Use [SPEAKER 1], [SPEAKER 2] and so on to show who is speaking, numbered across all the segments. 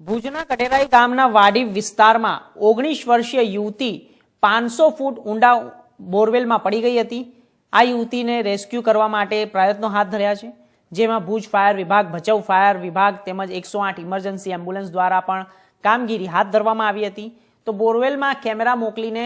[SPEAKER 1] ભુજના કટેરાઈ ગામના વાડી વિસ્તારમાં 19 વર્ષીય યુવતી 500 ફૂટ ઊંડા બોરવેલમાં પડી ગઈ હતી। આ યુવતીને રેસ્ક્યુ કરવા માટે પ્રયત્નો હાથ ધર્યા છે, જેમાં ભુજ ફાયર વિભાગ, ભચાઉ ફાયર વિભાગ તેમજ 108 ઇમરજન્સી એમ્બ્યુલન્સ દ્વારા પણ કામગીરી હાથ ધરવામાં આવી હતી। તો બોરવેલમાં કેમેરા મોકલીને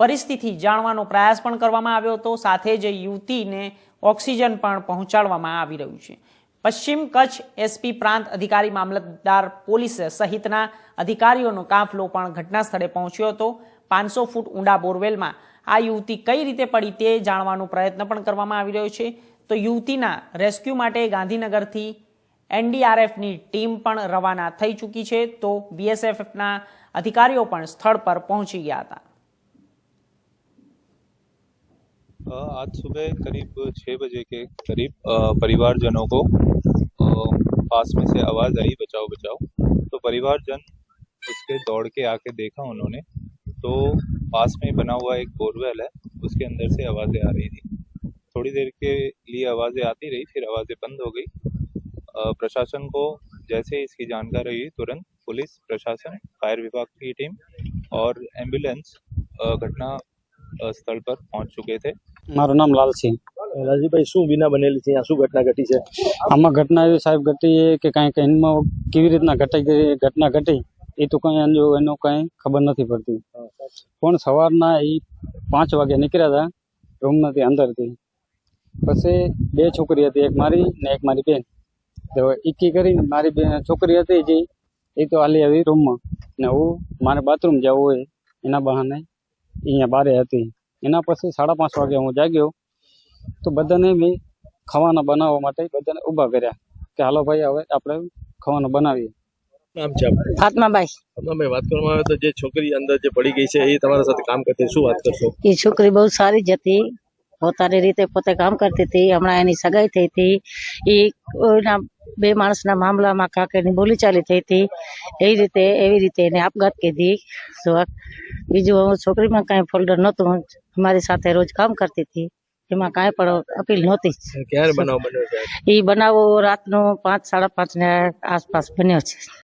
[SPEAKER 1] પરિસ્થિતિ જાણવાનો પ્રયાસ પણ કરવામાં આવ્યો હતો, સાથે જ યુવતીને ઓક્સિજન પણ પહોંચાડવામાં આવી રહ્યું છે। પશ્ચિમ કચ્છ એસપી પ્રાંત અધિકારી, મામલતદાર, પોલીસ સહિતના અધિકારીઓનો કાફલો પણ ઘટના સ્થળે પહોંચ્યો હતો। 500 ફૂટ ઊંડા બોરવેલમાં આ યુવતી કઈ રીતે પડી તે જાણવાનો પ્રયત્ન પણ કરવામાં આવી રહ્યો છે। તો યુવતીના રેસ્ક્યુ માટે ગાંધીનગરથી એનડીઆરએફની ટીમ પણ રવાના થઈ ચૂકી છે, તો બીએસએફના अधिकारियों पर स्थल पर पहुंची गया था।
[SPEAKER 2] आज सुबह करीब 6 बजे के करीब परिवारजनों को पास में से आवाज़ आई बचाओ बचाओ। तो परिवारजन उसके दौड़ के आके देखा उन्होंने, तो पास में बना हुआ एक बोरवेल है, उसके अंदर से आवाज़ें आ रही थी। थोड़ी देर के लिए आवाज़ें आती रही, फिर आवाज़ें बंद हो गई। प्रशासन को जैसे इसकी जानकारी हुई, तुरंत पुलिस प्रशासन, फायर विभाग की टीम और एम्बुलेंस घटना स्थल पर पहुंच चुके थे।
[SPEAKER 3] मारू नाम लाल सिंह।
[SPEAKER 4] लालजी शू बीना बनेली छे, शू घटना घटी है?
[SPEAKER 3] आमा घटना एवी साहेब घटी है कि कहीं कहीं केवी रीतना घटना घटी ए तो कहीं एनो कहीं खबर नहीं पड़ती। पण सवारना 5 वागे निकळ्या था रूम मांथी अंदर थी। पछी 2 छोकरी हती, एक मारी ने एक मारी बेन। तो एकी करीने मारी बेन छोकरी हती जे ए तो हाली आवी रूम में ने હું મારે બાથરૂમ જવું હોય એના બહાને અહીંયા બારે હતી। એના પછી 5:30 વાગે હું જાગ્યો તો બધાને મેં ખાવાના બનાવવા માટે બધાને ઊભા કર્યા કે હાલો ભાઈ હવે આપણે ખાવાનું બનાવીએ।
[SPEAKER 4] નામ છે આપનું?
[SPEAKER 5] ફાતમાબાઈ।
[SPEAKER 4] ફાતમાબાઈ, વાત કરવામાં આવે તો જે છોકરી અંદર જે પડી ગઈ છે એ તમારા સાથે કામ કરતી, શું વાત કરશો?
[SPEAKER 5] એ છોકરી બહુ સારી જ હતી, પોતાની રીતે પોતે કામ કરતી હતી। હમણાં એની સગાઈ થઈ હતી, એ એના 2 માણસના મામલામાં કાકેની બોલીચાલી થઈ હતી, એવી રીતે એને આપઘાત કીધી। બીજું છોકરીમાં કાંઈ ફોલ્ડર નહોતું, અમારી સાથે રોજ કામ કરતી હતી, એમાં કાંઈ પણ અપીલ નહોતી।
[SPEAKER 4] ક્યારે બનાવ બન્યો છે?
[SPEAKER 5] એ બનાવો રાતનો 5, 5:30 ને આસપાસ બન્યો છે।